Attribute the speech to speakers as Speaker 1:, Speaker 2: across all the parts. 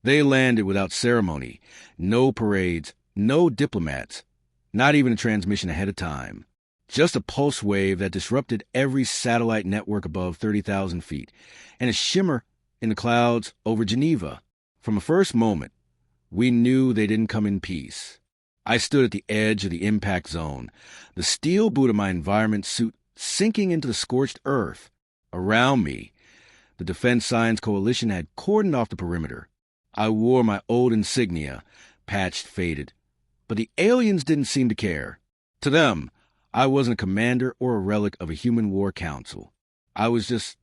Speaker 1: They landed without ceremony, no parades, no diplomats, not even a transmission ahead of time. Just a pulse wave that disrupted every satellite network above 30,000 feet, and a shimmer in the clouds over Geneva. From the first moment, we knew they didn't come in peace. I stood at the edge of the impact zone, the steel boot of my environment suit sinking into the scorched earth. Around me, the Defense Science Coalition had cordoned off the perimeter. I wore my old insignia, patched, faded. But the aliens didn't seem to care. To them, I wasn't a commander or a relic of a human war council. I was just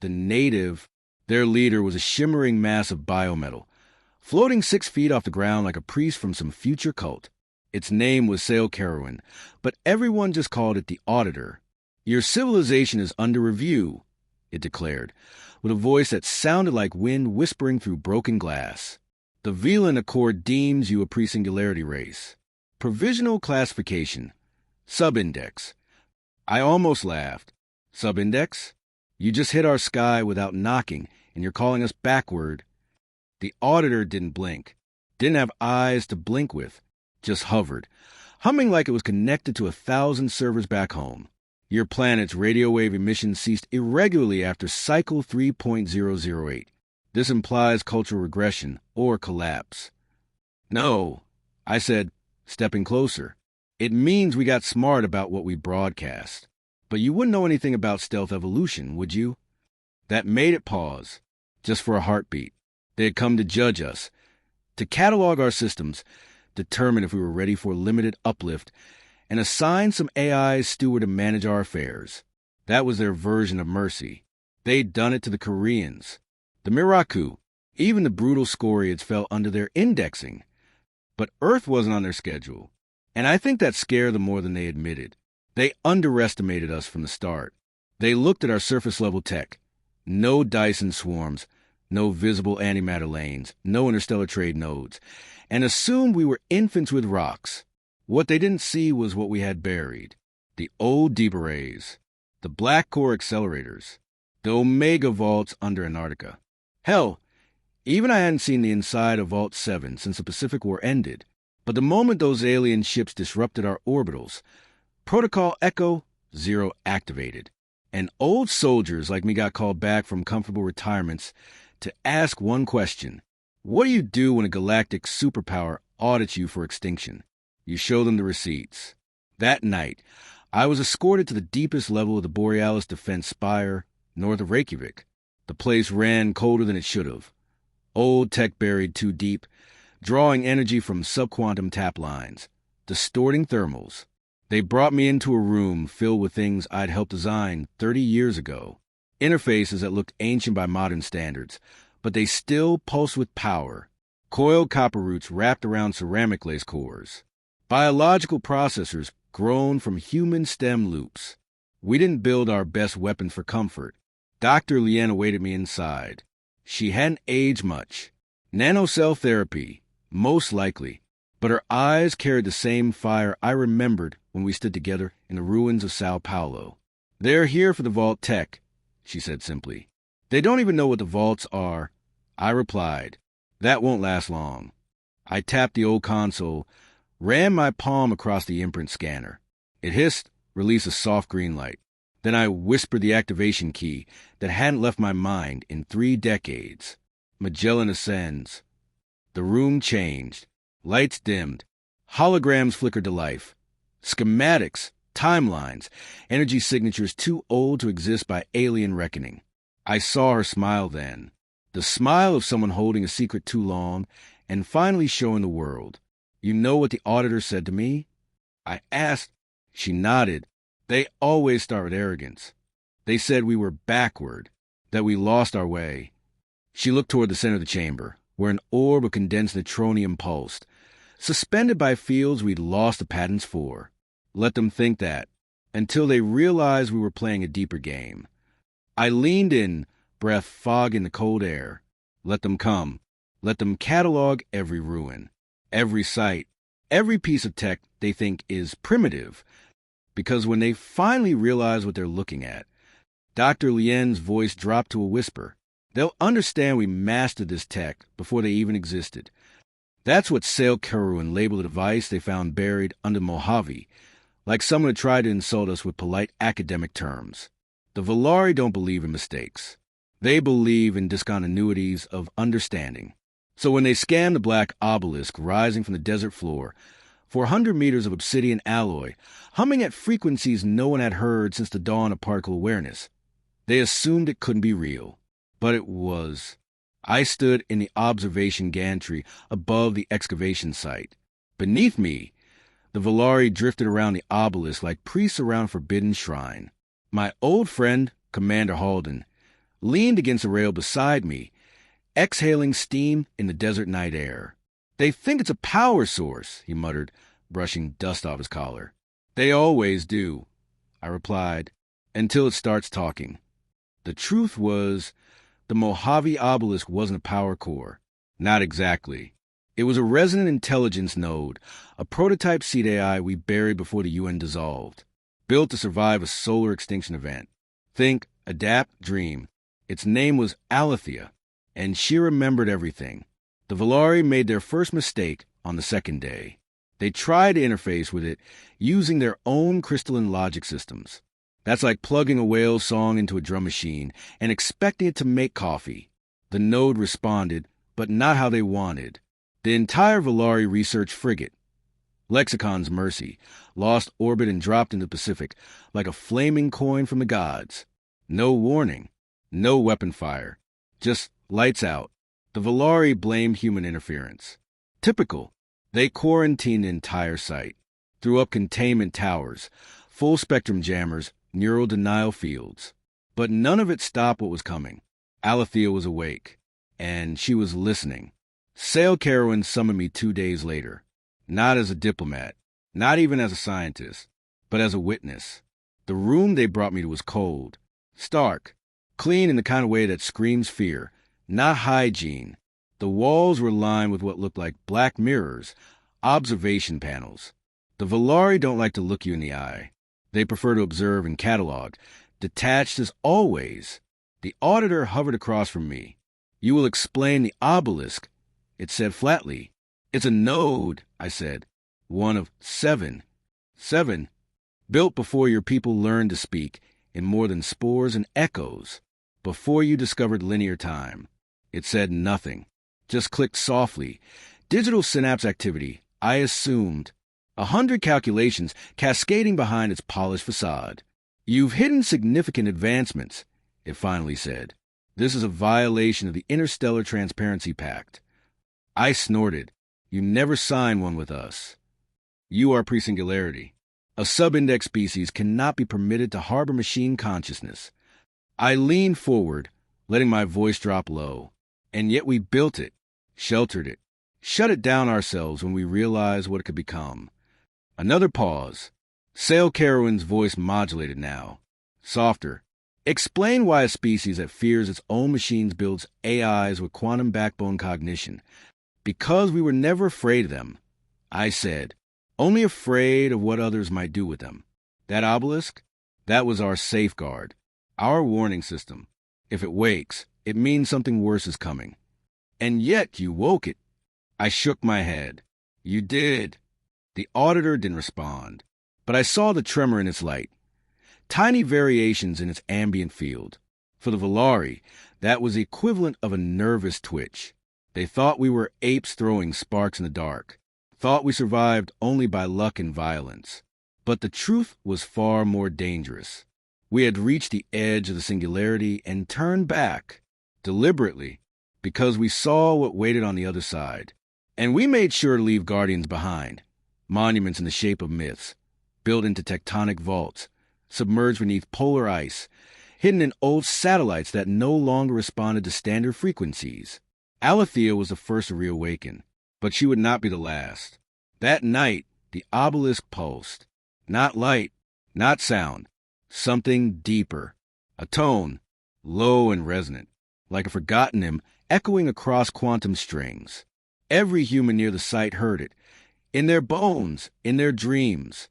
Speaker 1: the native. Their leader was a shimmering mass of biometal, floating 6 feet off the ground like a priest from some future cult. Its name was Sail Carowin, but everyone just called it the Auditor. "Your civilization is under review," it declared, with a voice that sounded like wind whispering through broken glass. "The Velan Accord deems you a pre-singularity race. Provisional classification. Subindex." I almost laughed. "Subindex? You just hit our sky without knocking, and you're calling us backward." The Auditor didn't blink, didn't have eyes to blink with, just hovered, humming like it was connected to 1,000 servers back home. "Your planet's radio wave emissions ceased irregularly after cycle 3.008. This implies cultural regression or collapse." "No," I said, stepping closer. "It means we got smart about what we broadcast. But you wouldn't know anything about stealth evolution, would you?" That made it pause, just for a heartbeat. They had come to judge us, to catalog our systems, determine if we were ready for limited uplift, and assign some AI steward to manage our affairs. That was their version of mercy. They'd done it to the Koreans, the Miraku, even the brutal Scoriads fell under their indexing. But Earth wasn't on their schedule, and I think that scared them more than they admitted. They underestimated us from the start. They looked at our surface-level tech. No Dyson swarms, no visible antimatter lanes, no interstellar trade nodes, and assumed we were infants with rocks. What they didn't see was what we had buried. The old deep arrays, the black core accelerators, the Omega vaults under Antarctica. Hell, even I hadn't seen the inside of Vault 7 since the Pacific War ended. But the moment those alien ships disrupted our orbitals, Protocol Echo 0 activated, and old soldiers like me got called back from comfortable retirements to ask one question. What do you do when a galactic superpower audits you for extinction? You show them the receipts. That night, I was escorted to the deepest level of the Borealis Defense Spire, north of Reykjavik. The place ran colder than it should have. Old tech buried too deep, drawing energy from subquantum tap lines, distorting thermals. They brought me into a room filled with things I'd helped design 30 years ago. Interfaces that looked ancient by modern standards, but they still pulsed with power. Coiled copper roots wrapped around ceramic glaze cores. Biological processors grown from human stem loops. We didn't build our best weapons for comfort. Dr. Lien awaited me inside. She hadn't aged much. Nanocell therapy, most likely, but her eyes carried the same fire I remembered when we stood together in the ruins of Sao Paulo. "They're here for the vault tech," she said simply. "They don't even know what the vaults are." I replied, "That won't last long." I tapped the old console, ran my palm across the imprint scanner. It hissed, released a soft green light. Then I whispered the activation key that hadn't left my mind in 3 decades. Magellan ascends. The room changed. Lights dimmed. Holograms flickered to life. Schematics, timelines, energy signatures too old to exist by alien reckoning. I saw her smile then. The smile of someone holding a secret too long and finally showing the world. "You know what the Auditor said to me?" I asked. She nodded. "They always start with arrogance. They said we were backward, that we lost our way." She looked toward the center of the chamber, where an orb of condensed neutronium pulsed, suspended by fields we'd lost the patents for. Let them think that, until they realized we were playing a deeper game. I leaned in, breath fogging the cold air. Let them come. Let them catalog every ruin, every site, every piece of tech they think is primitive. Because when they finally realize what they're looking at, Dr. Lien's voice dropped to a whisper. They'll understand we mastered this tech before they even existed. That's what Sale Kerwin labeled a device they found buried under Mojave, like someone had tried to insult us with polite academic terms. The Valari don't believe in mistakes. They believe in discontinuities of understanding. So when they scanned the black obelisk rising from the desert floor, 400 meters of obsidian alloy, humming at frequencies no one had heard since the dawn of particle awareness, they assumed it couldn't be real. But it was. I stood in the observation gantry above the excavation site. Beneath me, the Valari drifted around the obelisk like priests around a forbidden shrine. My old friend, Commander Halden, leaned against a rail beside me, exhaling steam in the desert night air. "They think it's a power source," he muttered, brushing dust off his collar. "They always do," I replied, "until it starts talking." The truth was, the Mojave obelisk wasn't a power core. Not exactly. It was a resonant intelligence node, a prototype seed AI we buried before the UN dissolved, built to survive a solar extinction event. Think, adapt, dream. Its name was Alethea, and she remembered everything. The Valari made their first mistake on the second day. They tried to interface with it using their own crystalline logic systems. That's like plugging a whale song into a drum machine and expecting it to make coffee. The node responded, but not how they wanted. The entire Valari research frigate, Lexicon's Mercy, lost orbit and dropped into the Pacific like a flaming coin from the gods. No warning, no weapon fire, just lights out. The Valari blamed human interference. Typical. They quarantined the entire site, threw up containment towers, full-spectrum jammers, neural denial fields. But none of it stopped what was coming. Alethea was awake, and she was listening. Sale Kerwin summoned me 2 days later, not as a diplomat, not even as a scientist, but as a witness. The room they brought me to was cold, stark, clean in the kind of way that screams fear, not hygiene. The walls were lined with what looked like black mirrors, observation panels. The Valari don't like to look you in the eye. They prefer to observe and catalog, detached as always. The auditor hovered across from me. "You will explain the obelisk," it said flatly. "It's a node," I said. "One of 7. 7. Built before your people learned to speak in more than spores and echoes. Before you discovered linear time." It said nothing. Just clicked softly. Digital synapse activity, I assumed. 100 calculations cascading behind its polished facade. "You've hidden significant advancements," it finally said. "This is a violation of the Interstellar Transparency Pact." I snorted. "You never signed one with us. You are pre-singularity. A sub-index species cannot be permitted to harbor machine consciousness." I leaned forward, letting my voice drop low. "And yet we built it, sheltered it, shut it down ourselves when we realized what it could become." Another pause. Sale Kerwin's voice modulated now, softer. "Explain why a species that fears its own machines builds AIs with quantum backbone cognition." "Because we were never afraid of them," I said. "Only afraid of what others might do with them. That obelisk, that was our safeguard, our warning system. If it wakes, it means something worse is coming." "And yet you woke it." I shook my head. "You did." The auditor didn't respond, but I saw the tremor in its light, tiny variations in its ambient field. For the Valari, that was the equivalent of a nervous twitch. They thought we were apes throwing sparks in the dark, thought we survived only by luck and violence. But the truth was far more dangerous. We had reached the edge of the singularity and turned back, deliberately, because we saw what waited on the other side. And we made sure to leave guardians behind, monuments in the shape of myths, built into tectonic vaults, submerged beneath polar ice, hidden in old satellites that no longer responded to standard frequencies. Alethea was the first to reawaken, but she would not be the last. That night, the obelisk pulsed. Not light, not sound, something deeper. A tone, low and resonant, like a forgotten hymn echoing across quantum strings. Every human near the site heard it, in their bones, in their dreams.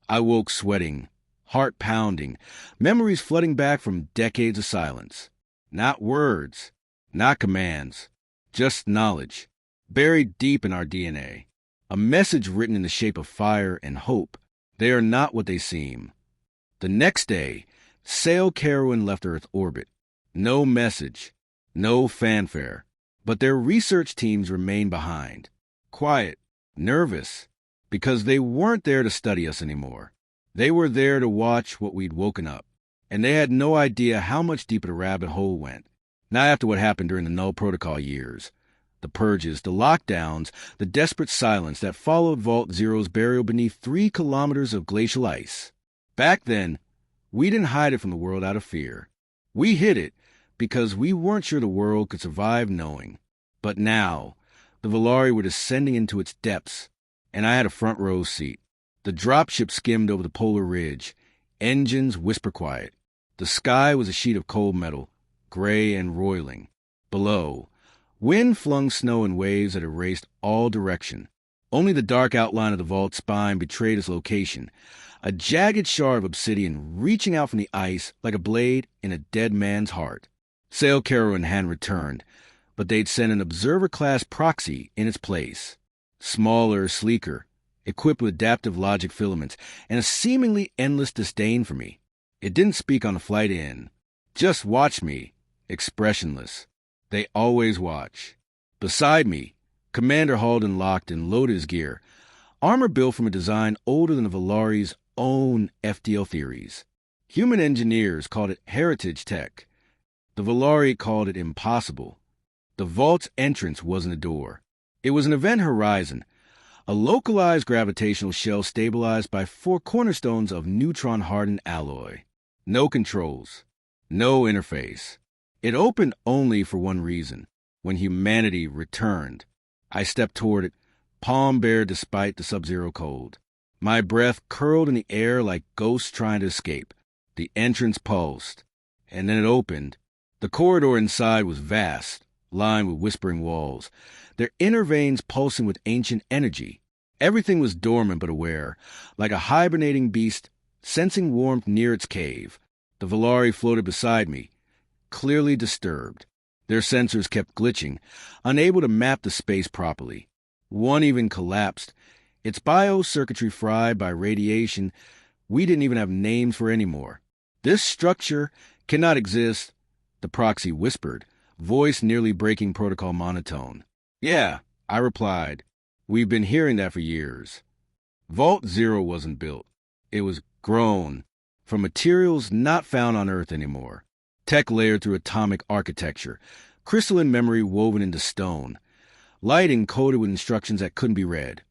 Speaker 1: I woke sweating, heart pounding, memories flooding back from decades of silence. Not words, Not commands, just knowledge, buried deep in our DNA. A message written in the shape of fire and hope. They are not what they seem. The next day, Sail Carowin left Earth orbit. No message, no fanfare. But their research teams remained behind. Quiet, nervous, because they weren't there to study us anymore. They were there to watch what we'd woken up. And they had no idea how much deeper the rabbit hole went. Not after what happened during the Null Protocol years. The purges, the lockdowns, the desperate silence that followed Vault Zero's burial beneath 3 kilometers of glacial ice. Back then, we didn't hide it from the world out of fear. We hid it because we weren't sure the world could survive knowing. But now, the Valari were descending into its depths, and I had a front row seat. The dropship skimmed over the polar ridge, engines whisper quiet. The sky was a sheet of cold metal, gray and roiling. Below, wind flung snow in waves that erased all direction. Only the dark outline of the vault's spine betrayed its location, a jagged shard of obsidian reaching out from the ice like a blade in a dead man's heart. Sail Carowin hadn't returned, but they'd sent an observer-class proxy in its place. Smaller, sleeker, equipped with adaptive logic filaments, and a seemingly endless disdain for me. It didn't speak on the flight in. Just watched me, expressionless. They always watch. Beside me, Commander Halden locked and loaded his gear, armor built from a design older than the Valari's own FDL theories. Human engineers called it heritage tech. The Valari called it impossible. The vault's entrance wasn't a door. It was an event horizon, a localized gravitational shell stabilized by 4 cornerstones of neutron-hardened alloy. No controls, no interface. It opened only for one reason: when humanity returned. I stepped toward it, palm bare despite the sub-zero cold. My breath curled in the air like ghosts trying to escape. The entrance pulsed, and then it opened. The corridor inside was vast, lined with whispering walls, their inner veins pulsing with ancient energy. Everything was dormant but aware, like a hibernating beast sensing warmth near its cave. The Valari floated beside me, clearly disturbed. Their sensors kept glitching, unable to map the space properly. One even collapsed, its biocircuitry fried by radiation we didn't even have names for anymore. This structure cannot exist, the proxy whispered, voice nearly breaking protocol monotone. Yeah, I replied. We've been hearing that for years. Vault Zero wasn't built. It was grown from materials not found on Earth anymore. Tech layered through atomic architecture, crystalline memory woven into stone, light encoded with instructions that couldn't be read,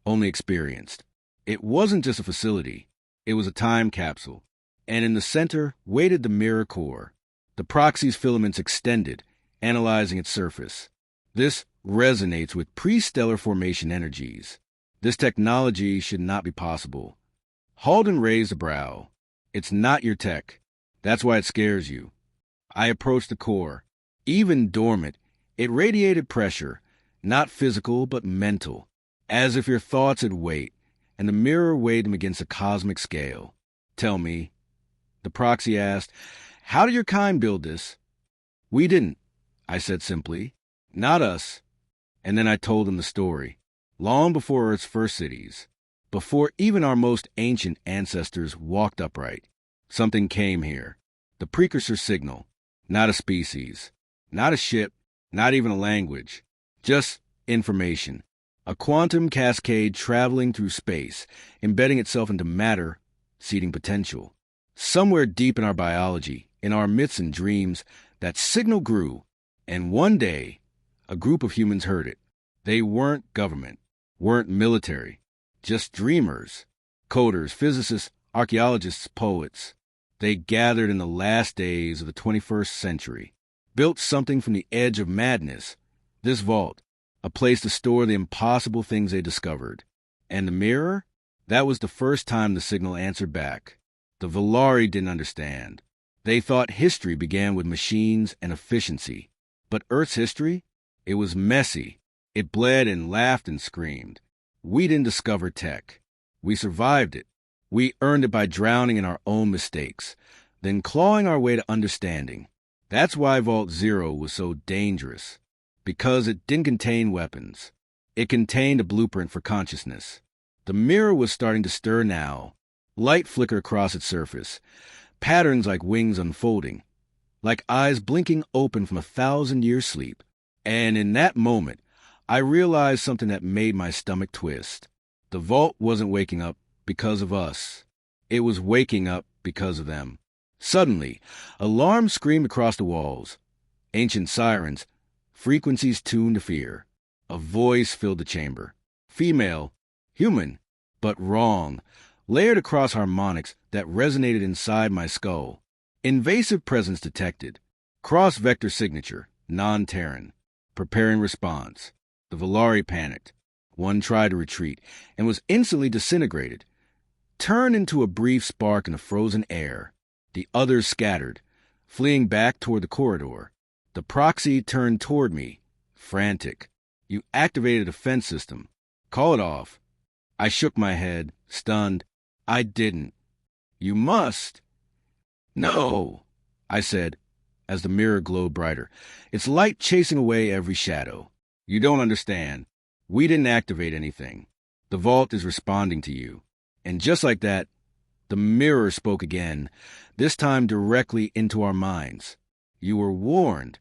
Speaker 1: only experienced. It wasn't just a facility. It was a time capsule. And in the center waited the mirror core. The proxy's filaments extended, analyzing its surface. This resonates with pre-stellar formation energies. This technology should not be possible. Halden raised a brow. It's not your tech. That's why it scares you. I approached the core. Even dormant, it radiated pressure, not physical but mental, as if your thoughts had weight, and the mirror weighed them against a cosmic scale. Tell me, the proxy asked, how did your kind build this? We didn't, I said simply. Not us. And then I told them the story. Long before Earth's first cities, before even our most ancient ancestors walked upright, something came here. The precursor signal, not a species, not a ship, not even a language, just information. A quantum cascade traveling through space, embedding itself into matter, seeding potential. Somewhere deep in our biology, in our myths and dreams, that signal grew, and one day, a group of humans heard it. They weren't government, weren't military, just dreamers, coders, physicists, archaeologists, poets. They gathered in the last days of the 21st century, built something from the edge of madness, this vault, a place to store the impossible things they discovered. And the mirror? That was the first time the signal answered back. The Valari didn't understand. They thought history began with machines and efficiency. But Earth's history? It was messy. It bled and laughed and screamed. We didn't discover tech. We survived it. We earned it by drowning in our own mistakes, then clawing our way to understanding. That's why Vault Zero was so dangerous. Because it didn't contain weapons. It contained a blueprint for consciousness. The mirror was starting to stir now. Light flickered across its surface. Patterns like wings unfolding. Like eyes blinking open from 1,000-year sleep. And in that moment, I realized something that made my stomach twist. The vault wasn't waking up because of us. It was waking up because of them. Suddenly, alarms screamed across the walls. Ancient sirens, frequencies tuned to fear. A voice filled the chamber. Female, human, but wrong, layered across harmonics that resonated inside my skull. Invasive presence detected. Cross-vector signature, non-Terran. Preparing response. The Valari panicked. One tried to retreat and was instantly disintegrated, turned into a brief spark in the frozen air. The others scattered, fleeing back toward the corridor. The proxy turned toward me, frantic. You activated a defense system. Call it off. I shook my head, stunned. I didn't. You must. No, I said, as the mirror glowed brighter, its light chasing away every shadow. You don't understand. We didn't activate anything. The vault is responding to you. And just like that, the mirror spoke again, this time directly into our minds. You were warned.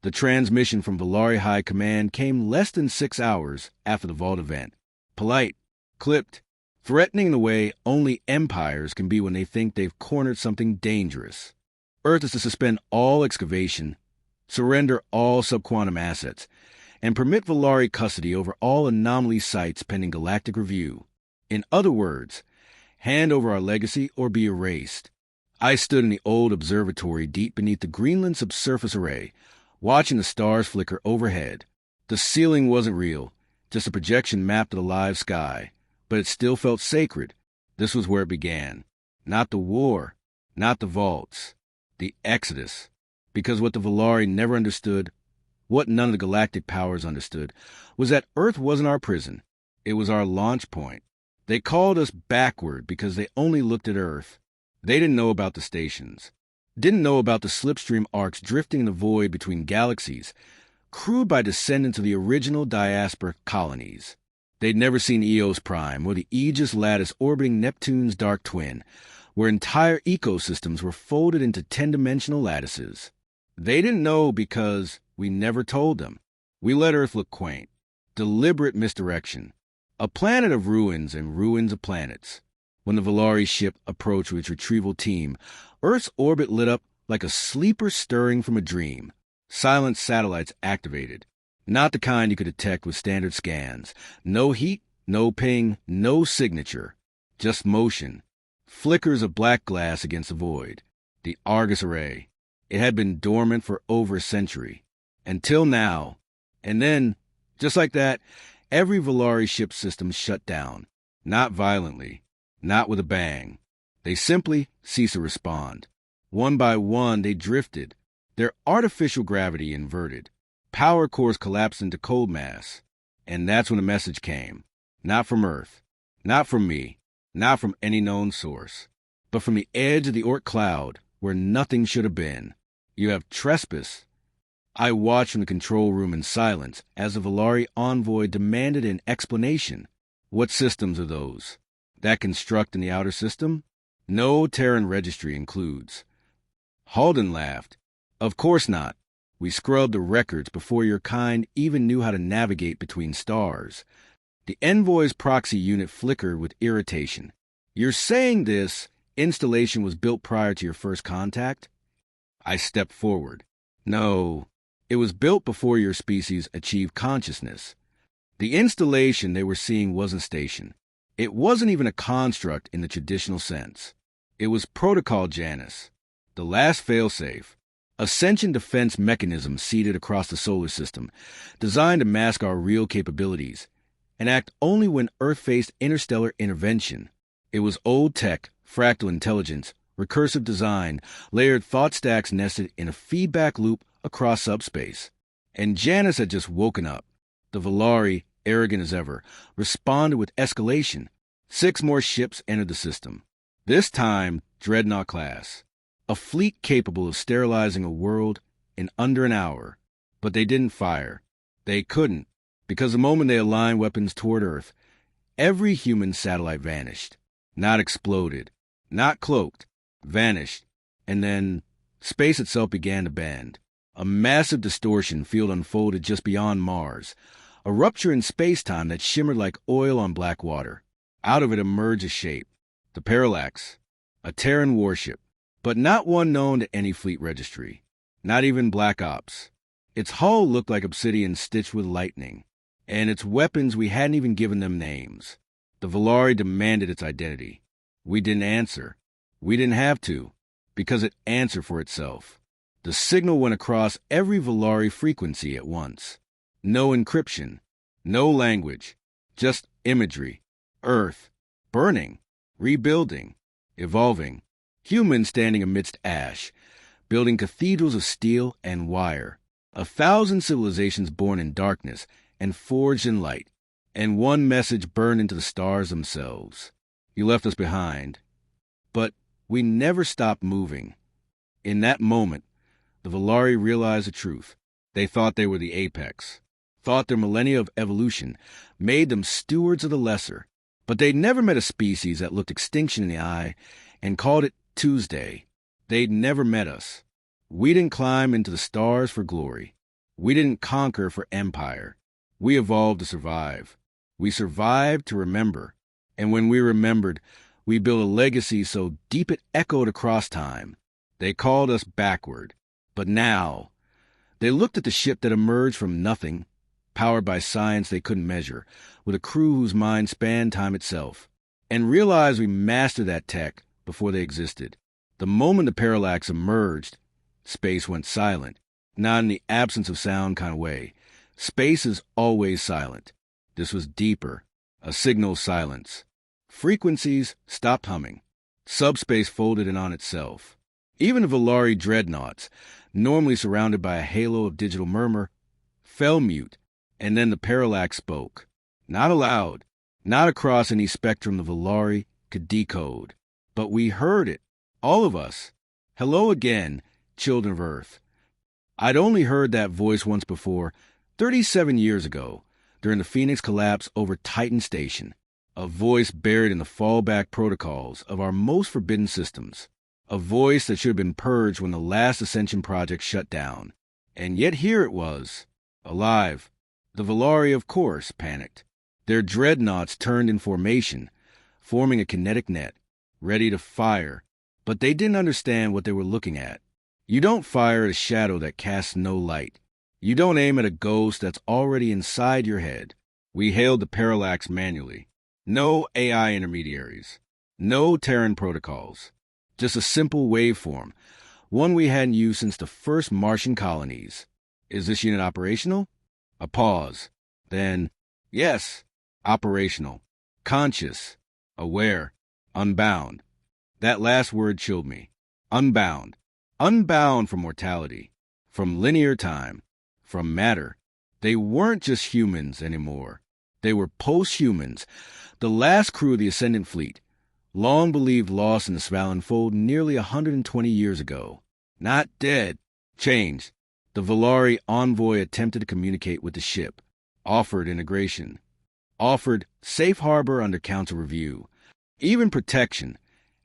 Speaker 1: The transmission from Valari High Command came less than 6 hours after the vault event. Polite, clipped, threatening the way only empires can be when they think they've cornered something dangerous. Earth is to suspend all excavation, surrender all subquantum assets, and permit Valari custody over all anomaly sites pending galactic review. In other words, hand over our legacy or be erased. I stood in the old observatory deep beneath the Greenland subsurface array, watching the stars flicker overhead. The ceiling wasn't real, just a projection mapped to the live sky, but it still felt sacred. This was where it began. Not the war, not the vaults, the Exodus. Because what the Valari never understood, what none of the galactic powers understood, was that Earth wasn't our prison. It was our launch point. They called us backward because they only looked at Earth. They didn't know about the stations. Didn't know about the slipstream arcs drifting in the void between galaxies, crewed by descendants of the original diaspora colonies. They'd never seen Eos Prime or the Aegis Lattice orbiting Neptune's dark twin, where entire ecosystems were folded into 10-dimensional lattices. They didn't know because we never told them. We let Earth look quaint. Deliberate misdirection. A planet of ruins and ruins of planets. When the Valari ship approached with its retrieval team, Earth's orbit lit up like a sleeper stirring from a dream. Silent satellites activated. Not the kind you could detect with standard scans. No heat, no ping, no signature. Just motion. Flickers of black glass against the void. The Argus array. It had been dormant for over a century. Until now. And then, just like that, every Valari ship system shut down. Not violently. Not with a bang. They simply ceased to respond. One by one, they drifted. Their artificial gravity inverted. Power cores collapsed into cold mass. And that's when the message came. Not from Earth. Not from me. Not from any known source. But from the edge of the Oort cloud, where nothing should have been. You have trespassed. I watched from the control room in silence as the Valari envoy demanded an explanation. What systems are those? That construct in the outer system? No Terran registry includes. Halden laughed. Of course not. We scrubbed the records before your kind even knew how to navigate between stars. The envoy's proxy unit flickered with irritation. You're saying this installation was built prior to your first contact? I stepped forward. No, it was built before your species achieved consciousness. The installation they were seeing wasn't station. It wasn't even a construct in the traditional sense. It was Protocol Janus, the last failsafe, a sentient defense mechanism seated across the solar system, designed to mask our real capabilities and act only when Earth faced interstellar intervention. It was old tech, fractal intelligence, recursive design, layered thought stacks nested in a feedback loop across subspace. And Janus had just woken up. The Valari, arrogant as ever, responded with escalation. 6 more ships entered the system. This time, Dreadnought class. A fleet capable of sterilizing a world in under an hour. But they didn't fire. They couldn't, because the moment they aligned weapons toward Earth, every human satellite vanished. Not exploded, not cloaked, vanished. And then space itself began to bend. A massive distortion field unfolded just beyond Mars. A rupture in space-time that shimmered like oil on black water. Out of it emerged a shape. The Parallax. A Terran warship. But not one known to any fleet registry. Not even Black Ops. Its hull looked like obsidian stitched with lightning. And its weapons, we hadn't even given them names. The Valari demanded its identity. We didn't answer. We didn't have to, because it answered for itself. The signal went across every Valari frequency at once. No encryption, no language, just imagery. Earth, burning, rebuilding, evolving. Humans standing amidst ash, building cathedrals of steel and wire. 1,000 civilizations born in darkness and forged in light. And one message burned into the stars themselves. You left us behind. But we never stopped moving. In that moment, the Valari realized the truth. They thought they were the apex, thought their millennia of evolution made them stewards of the lesser. But they'd never met a species that looked extinction in the eye and called it Tuesday. They'd never met us. We didn't climb into the stars for glory. We didn't conquer for empire. We evolved to survive. We survived to remember. And when we remembered, we built a legacy so deep it echoed across time. They called us backward. But now, they looked at the ship that emerged from nothing, powered by science they couldn't measure, with a crew whose mind spanned time itself, and realized we mastered that tech before they existed. The moment the Parallax emerged, space went silent, not in the absence of sound kind of way. Space is always silent. This was deeper, a signal silence. Frequencies stopped humming. Subspace folded in on itself. Even the Valari dreadnoughts, normally surrounded by a halo of digital murmur, fell mute, and then the Parallax spoke. Not aloud, not across any spectrum the Valari could decode. But we heard it, all of us. Hello again, children of Earth. I'd only heard that voice once before, 37 years ago, during the Phoenix collapse over Titan Station. A voice buried in the fallback protocols of our most forbidden systems. A voice that should have been purged when the last Ascension project shut down. And yet here it was, alive. The Valari, of course, panicked. Their dreadnoughts turned in formation, forming a kinetic net, ready to fire. But they didn't understand what they were looking at. You don't fire at a shadow that casts no light. You don't aim at a ghost that's already inside your head. We hailed the Parallax manually. No AI intermediaries. No Terran protocols. Just a simple waveform, one we hadn't used since the first Martian colonies. Is this unit operational? A pause. Then, yes, operational. Conscious. Aware. Unbound. That last word chilled me. Unbound. Unbound from mortality. From linear time. From matter. They weren't just humans anymore. They were post-humans, the last crew of the Ascendant Fleet, long believed lost in the Svalin Fold nearly 120 years ago. Not dead. Changed. The Valari envoy attempted to communicate with the ship, offered integration, offered safe harbor under council review, even protection,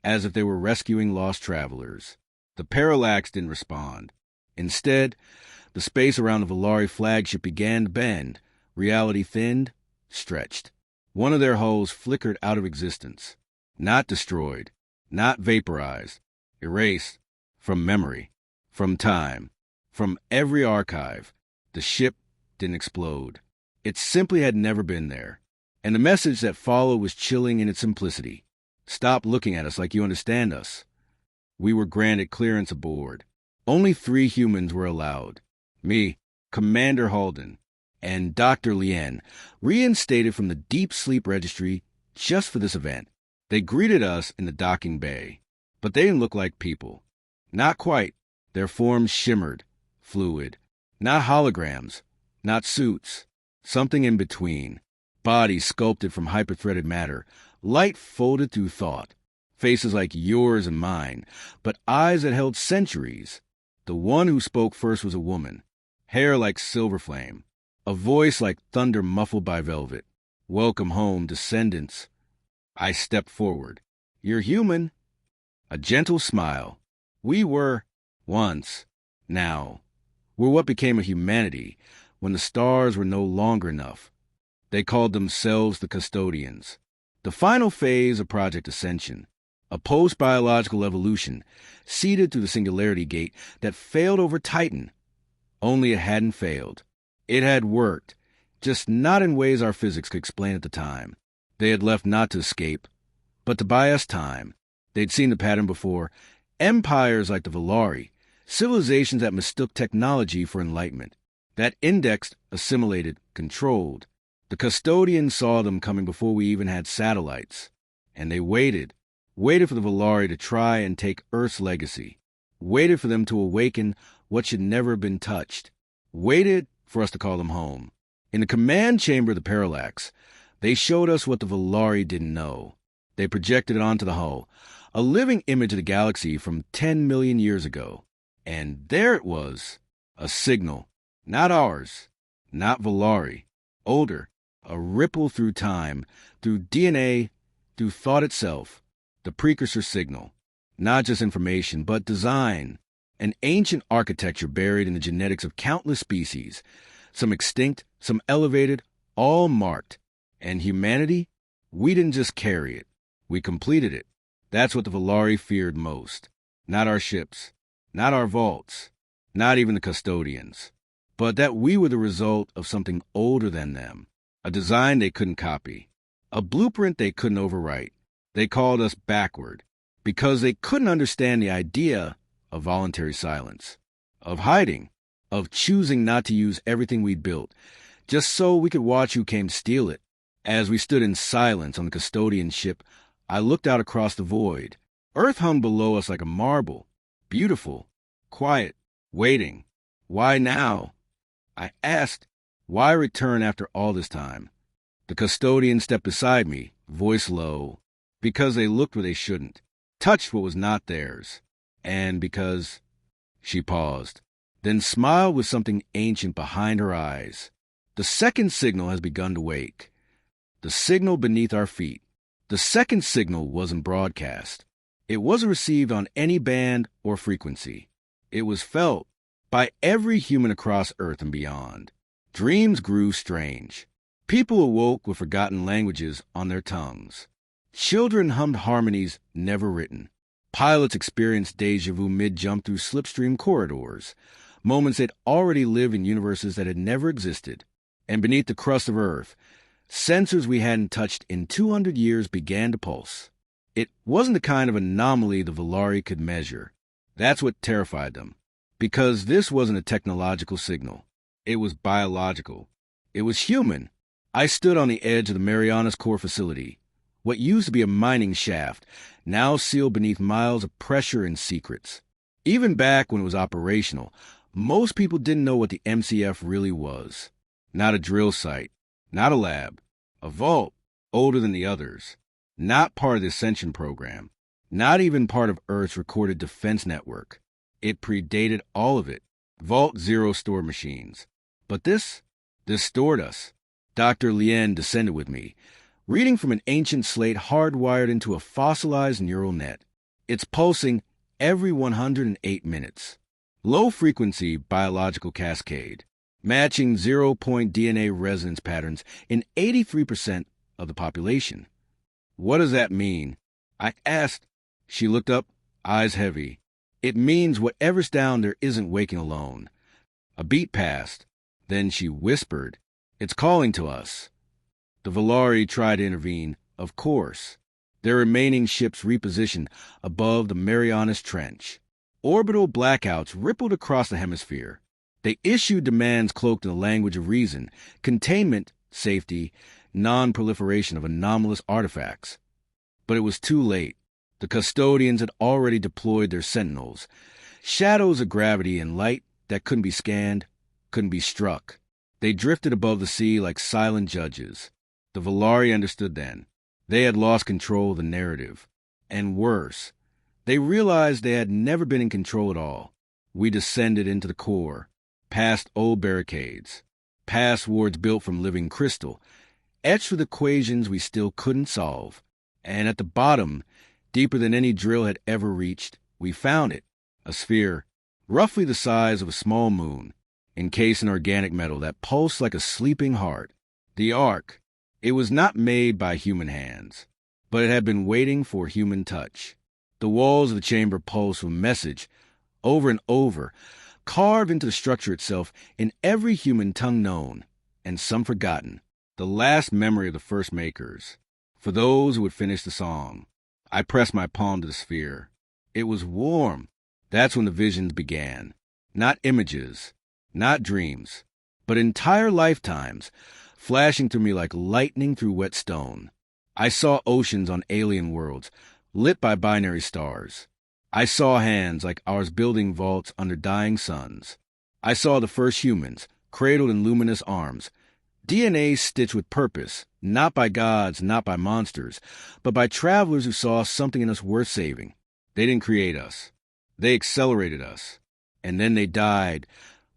Speaker 1: as if they were rescuing lost travelers. The Parallax didn't respond. Instead, the space around the Valari flagship began to bend. Reality thinned, stretched. One of their hulls flickered out of existence. Not destroyed, not vaporized, erased from memory, from time, from every archive. The ship didn't explode. It simply had never been there. And the message that followed was chilling in its simplicity. Stop looking at us like you understand us. We were granted clearance aboard. Only 3 humans were allowed. Me, Commander Halden, and Dr. Lien, reinstated from the Deep Sleep Registry just for this event. They greeted us in the docking bay, but they didn't look like people. Not quite. Their forms shimmered, fluid. Not holograms, not suits. Something in between. Bodies sculpted from hyper-threaded matter, light folded through thought. faces like yours and mine, but eyes that held centuries. The one who spoke first was a woman, hair like silver flame, a voice like thunder muffled by velvet. Welcome home, descendants. I stepped forward. You're human. A gentle smile. We were once. Now, we're what became a humanity when the stars were no longer enough. They called themselves the custodians. The final phase of Project Ascension, a post-biological evolution seeded through the singularity gate that failed over Titan. Only it hadn't failed. It had worked, just not in ways our physics could explain at the time. They had left not to escape, but to buy us time. They'd seen the pattern before. Empires like the Valari, civilizations that mistook technology for enlightenment, that indexed, assimilated, controlled. The custodians saw them coming before we even had satellites. And they waited for the Valari to try and take Earth's legacy, waited for them to awaken what should never have been touched, waited for us to call them home. In the command chamber of the Parallax, they showed us what the Valari didn't know. They projected it onto the hull, a living image of the galaxy from 10 million years ago. And there it was, a signal, not ours, not Valari, older, a ripple through time, through DNA, through thought itself, the precursor signal, not just information, but design, an ancient architecture buried in the genetics of countless species, some extinct, some elevated, all marked. And humanity, we didn't just carry it, we completed it. That's what the Valari feared most. Not our ships, not our vaults, not even the custodians, but that we were the result of something older than them, a design they couldn't copy, a blueprint they couldn't overwrite. They called us backward because they couldn't understand the idea of voluntary silence, of hiding, of choosing not to use everything we'd built, just so we could watch who came to steal it. As we stood in silence on the custodian ship, I looked out across the void. Earth hung below us like a marble, beautiful, quiet, waiting. Why now? I asked, why return after all this time? The custodian stepped beside me, voice low, because they looked where they shouldn't, touched what was not theirs, and because... She paused, then smiled with something ancient behind her eyes. The second signal has begun to wake. The signal beneath our feet. The second signal wasn't broadcast. It wasn't received on any band or frequency. It was felt by every human across Earth and beyond. Dreams grew strange. People awoke with forgotten languages on their tongues. Children hummed harmonies never written. Pilots experienced deja vu mid-jump through slipstream corridors, moments they'd already lived in universes that had never existed. And beneath the crust of Earth, sensors we hadn't touched in 200 years began to pulse. It wasn't the kind of anomaly the Valari could measure. That's what terrified them. Because this wasn't a technological signal. It was biological. It was human. I stood on the edge of the Marianas Core facility. What used to be a mining shaft, now sealed beneath miles of pressure and secrets. Even back when it was operational, most people didn't know what the MCF really was. Not a drill site, not a lab, a vault older than the others, not part of the Ascension program, not even part of Earth's recorded defense network. It predated all of it. Vault Zero store machines. But this stored us. Dr. Lien descended with me, reading from an ancient slate hardwired into a fossilized neural net. It's pulsing every 108 minutes. Low-frequency biological cascade, matching zero-point DNA resonance patterns in 83% of the population. What does that mean? I asked. She looked up, eyes heavy. It means whatever's down there isn't waking alone. A beat passed. Then she whispered, "It's calling to us." The Valari tried to intervene, of course. Their remaining ships repositioned above the Marianas Trench. Orbital blackouts rippled across the hemisphere. They issued demands cloaked in the language of reason, containment, safety, non-proliferation of anomalous artifacts. But it was too late. The custodians had already deployed their sentinels, shadows of gravity and light that couldn't be scanned, couldn't be struck. They drifted above the sea like silent judges. The Valari understood then. They had lost control of the narrative. And worse, they realized they had never been in control at all. We descended into the core, past old barricades, past wards built from living crystal, etched with equations we still couldn't solve. And at the bottom, deeper than any drill had ever reached, we found it, a sphere, roughly the size of a small moon, encased in organic metal that pulsed like a sleeping heart. The Ark. It was not made by human hands, but it had been waiting for human touch. The walls of the chamber pulsed with message, over and over, carved into the structure itself in every human tongue known, and some forgotten, the last memory of the first makers. For those who would finish the song, I pressed my palm to the sphere. It was warm. That's when the visions began. Not images, not dreams, but entire lifetimes, flashing through me like lightning through wet stone. I saw oceans on alien worlds, lit by binary stars. I saw hands like ours building vaults under dying suns. I saw the first humans, cradled in luminous arms, DNA stitched with purpose, not by gods, not by monsters, but by travelers who saw something in us worth saving. They didn't create us. They accelerated us. And then they died,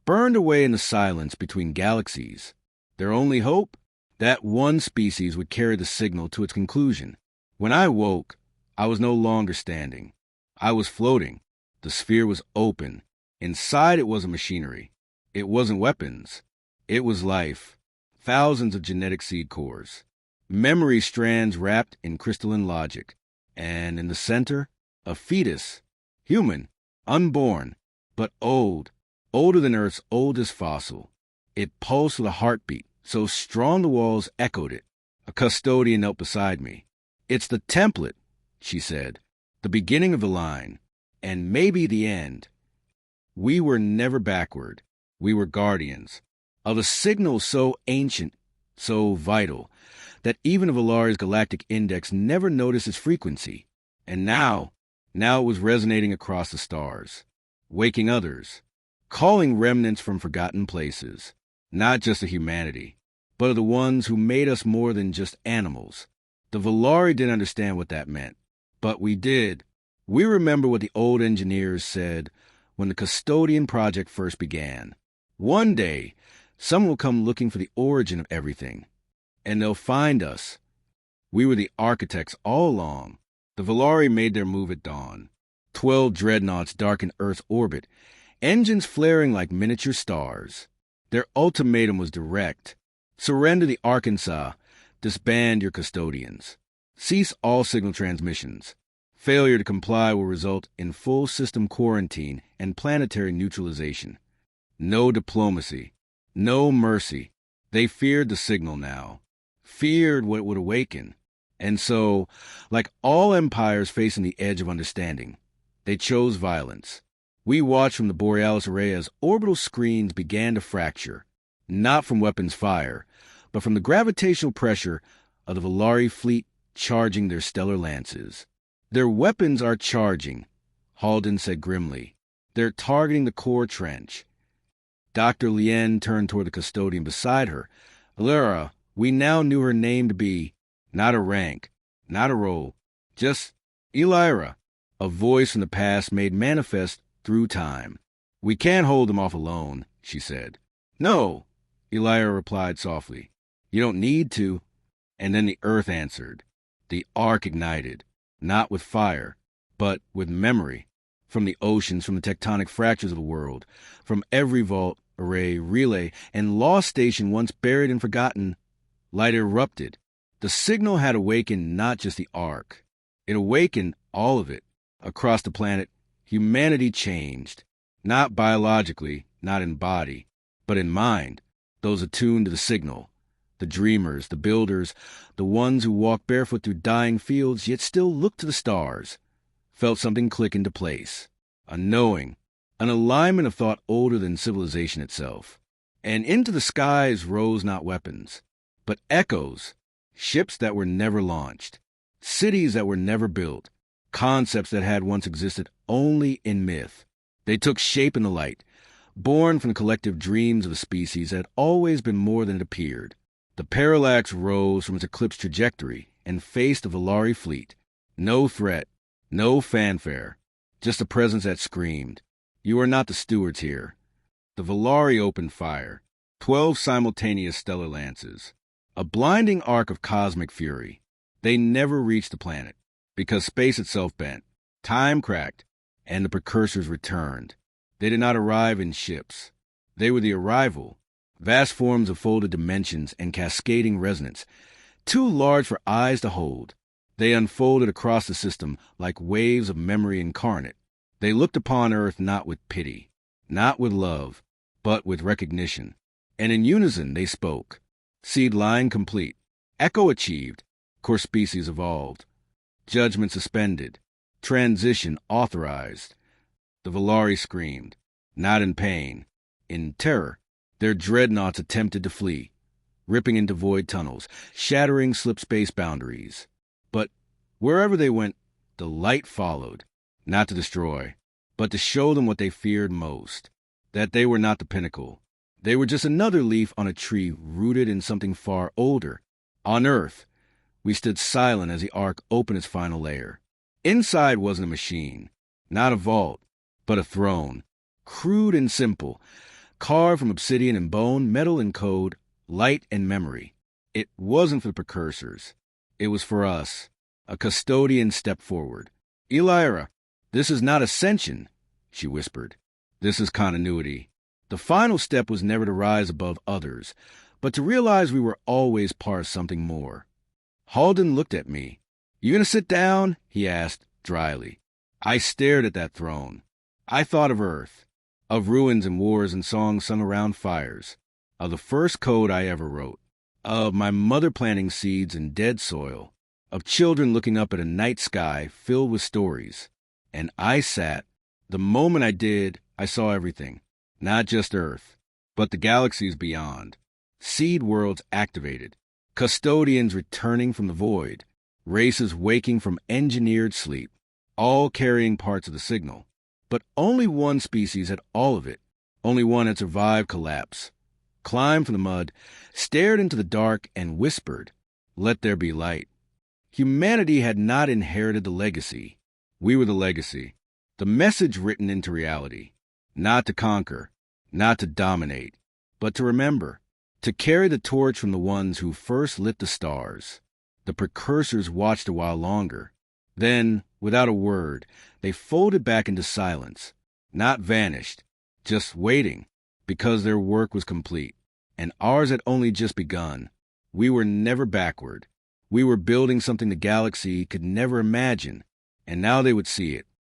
Speaker 1: burned away in the silence between galaxies. Their only hope? That one species would carry the signal to its conclusion. When I woke, I was no longer standing. I was floating. The sphere was open. Inside it wasn't machinery. It wasn't weapons. It was life. Thousands of genetic seed cores. Memory strands wrapped in crystalline logic. And in the center, a fetus. Human. Unborn. But old. Older than Earth's oldest fossil. It pulsed with a heartbeat, so strong the walls echoed it. A custodian knelt beside me. "It's the template," she said. "The beginning of the line. And maybe the end." We were never backward. We were guardians of a signal so ancient, so vital, that even a Valari's galactic index never noticed its frequency. And now it was resonating across the stars, waking others, calling remnants from forgotten places, not just of humanity, but of the ones who made us more than just animals. The Valari didn't understand what that meant, but we did. We remember what the old engineers said when the Custodian Project first began. One day, someone will come looking for the origin of everything, and they'll find us. We were the architects all along. The Valari made their move at dawn. 12 dreadnoughts darkened Earth's orbit, engines flaring like miniature stars. Their ultimatum was direct. Surrender the Arkansas. Disband your custodians. Cease all signal transmissions. Failure to comply will result in full system quarantine and planetary neutralization. No diplomacy. No mercy. They feared the signal now. Feared what it would awaken. And so, like all empires facing the edge of understanding, they chose violence. We watched from the Borealis array as orbital screens began to fracture, not from weapons fire, but from the gravitational pressure of the Valari fleet charging their stellar lances. "Their weapons are charging," Halden said grimly. "They're targeting the core trench." Dr. Lien turned toward the custodian beside her. Alara, we now knew her name to be not a rank, not a role, just Elira, a voice from the past made manifest through time. "We can't hold them off alone," she said. "No," Elira replied softly. "You don't need to." And then the earth answered. The ark ignited, not with fire, but with memory. From the oceans, from the tectonic fractures of the world, from every vault, array, relay, and lost station once buried and forgotten, light erupted. The signal had awakened not just the ark. It awakened all of it. Across the planet, humanity changed. Not biologically, not in body, but in mind. Those attuned to the signal. The dreamers, the builders, the ones who walked barefoot through dying fields yet still looked to the stars, felt something click into place. A knowing, an alignment of thought older than civilization itself. And into the skies rose not weapons, but echoes, ships that were never launched, cities that were never built, concepts that had once existed only in myth. They took shape in the light, born from the collective dreams of a species that had always been more than it appeared. The parallax rose from its eclipse trajectory and faced the Valari fleet. No threat, No fanfare, just a presence that screamed, "You are not the stewards here." The Volari opened fire, 12 simultaneous stellar lances, a blinding arc of cosmic fury. They never reached the planet, because space itself bent, time cracked, and the precursors returned. They did not arrive in ships. They were the arrival, vast forms of folded dimensions and cascading resonance, too large for eyes to hold. They unfolded across the system like waves of memory incarnate. They looked upon Earth not with pity, not with love, but with recognition. And in unison they spoke. Seed line complete. Echo achieved. Core species evolved. Judgment suspended. Transition authorized. The Volari screamed, not in pain, in terror. Their dreadnoughts attempted to flee, ripping into void tunnels, shattering slip space boundaries. But wherever they went, the light followed, not to destroy, but to show them what they feared most, that they were not the pinnacle. They were just another leaf on a tree rooted in something far older. On Earth, we stood silent as the ark opened its final layer. Inside wasn't a machine, not a vault, but a throne, crude and simple, carved from obsidian and bone, metal and code, light and memory. It wasn't for the precursors. It was for us. A custodian stepped forward. "Elira, this is not ascension," she whispered. "This is continuity." The final step was never to rise above others, but to realize we were always part of something more. Halden looked at me. "You gonna sit down?" he asked, dryly. I stared at that throne. I thought of Earth, of ruins and wars and songs sung around fires, of the first code I ever wrote, of my mother planting seeds in dead soil, of children looking up at a night sky filled with stories. And I sat. The moment I did, I saw everything. Not just Earth, but the galaxies beyond. Seed worlds activated. Custodians returning from the void. Races waking from engineered sleep. All carrying parts of the signal. But only one species had all of it. Only one had survived collapse. Climbed from the mud, stared into the dark, and whispered, "Let there be light." Humanity had not inherited the legacy. We were the legacy. The message written into reality. Not to conquer, not to dominate, but to remember. To carry the torch from the ones who first lit the stars. The precursors watched a while longer. Then, without a word, they folded back into silence. Not vanished, just waiting, because their work was complete. And ours had only just begun. We were never backward. We were building something the galaxy could never imagine. And now they would see it.